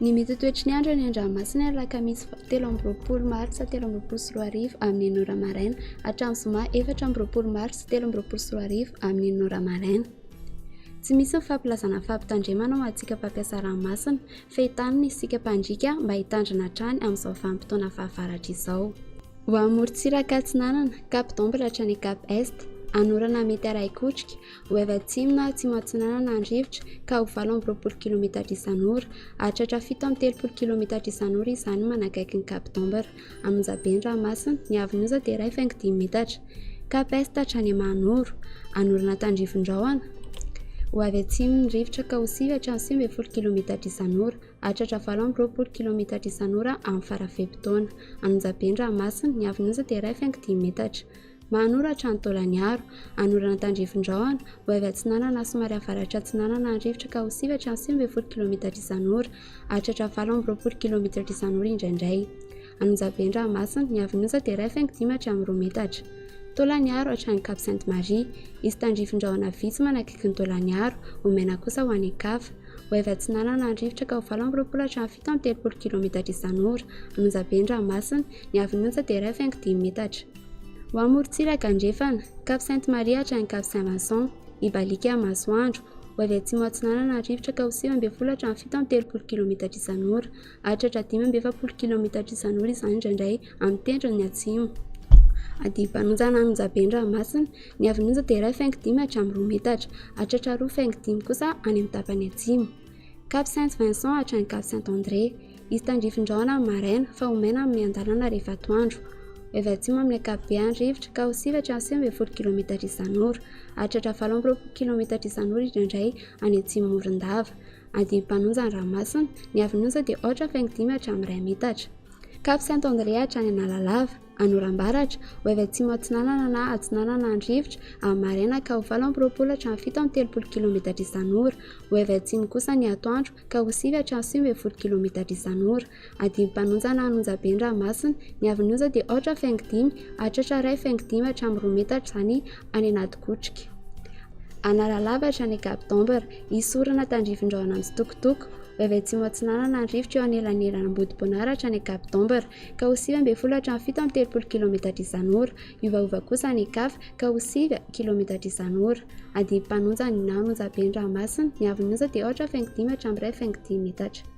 Nimety toetry ny andro any an-dranomasina ny alakamisy 13 martsa 2024 amin'ny 9 maraina hatramin'ny zoma 14 martsa 2024 amin'ny 9 maraina. Tsy misy ny fampilazana fampitandremana ho antsika mpampiasa ranomasina fa hitanina isika mpandrika mba hitandrina hatrany amin'izao vanim-potoana fahavaratra izao. Ho amorontsiraka atsinanana Cap d'Ombre hatrany Cap Est, anorana mety araikotrika ho avy atsimo na atsimo atsinanana andrivotra ka ho 20 km isan'ora hatratra 730 km isan'ora izany manakaiky ny Cap d'Ombre. Amonjabe ny ranomasina ny avin'oza dia 1,5 metatra. Cap Est hatrany Manoro, anorana tandrivon-drahona ho avy atsimo ny rivotra ka ho 730 km isan'ora hatratra 20 km isan'ora amin'ny farafem-potoana. Amonjabe ny ranomasina ny avin'oza dia 1,5 metatra. Manoro hatrany Tolagnaro, anorana tandrivon-drahona ho avy atsinanana somary avaratra atsinanana ny rivotra ka ho 730 km isan'ora hatratra 20 km isan'ora indraindray. Amonjabe ny ranomasina ny avin'oza dia 1,5 metatra. Tolagnaro hatrany Cap Sainte-Marie, izy tandrivon-drahona vitsy manakaiky ny Tolagnaro, ho mena kosa ho any Ankafa, ho avy atsinanana ny rivotra ka ho 20 hatrany 730 km isan'ora. Amonjabe ny ranomasina ny avin'oza dia 1,5 metatra. Ho amorontsiraka andrefana Cap Sainte-Marie hatrany Cap Saint-Vincent, Ibalika Masoandro, ho avy atsimo atsinanana ny rivotra ka ho 9 hatrany 730 km isan'ora hatratra 10 km isan'ora izany indraindray amin'ny tendrony atsimo. Adim-panonjana Amonjabe ny ranomasina ny avin'oza dia 1,5 hatramy 2 metatra hatratra 2,5 kosa any amin'ny tapany atsimo. Cap Saint-Vincent hatrany Cap Saint-André, izy tandrivon-drahona maraina fa ho maina amin'ny andalana rehefa atoandro. Ho avy atsimo amin'ny ankapobeny ny rivotra ka ho 730 km isan'ora hatratra 20 km isan'ora indraindray any atsimo Morondava. Adim-panonjana ny ranomasina ny avin'oza dia 8,5 hatramy 1 metatra. Cap Saint-André hatrany Analalava, anoram-baratra, ho avy atsimo atsinanana na atsinanana ny rivotra amin'ny maraina ka ho 20 hatrany 730 km isan'ora, ho avy atsimo kosa ny atoandro ka ho 730 km isan'ora. Adim-panonjana Anonjabe ny ranomasina ny avin'oza dia 8,5 hatratra 1,5 hatramy 2 metatra izany any anaty kotrika. Analalava hatrany Cap d'Ombre, isorana tandrivon-drahona amin'ny Sitokotoko, ho avy atsimo atsinanana ny rivotra eo anelanelana Ambodiboanara hatrany Cap d'Ombre ka ho 9 hatrany 730 km isan'ora, iovaova kosa ny Ankafa ka ho 7 km isan'ora. Adim-panonjana ny Anonjabe ny ranomasina ny avin'oza dia 8,5 hatramy 1,5 metatra.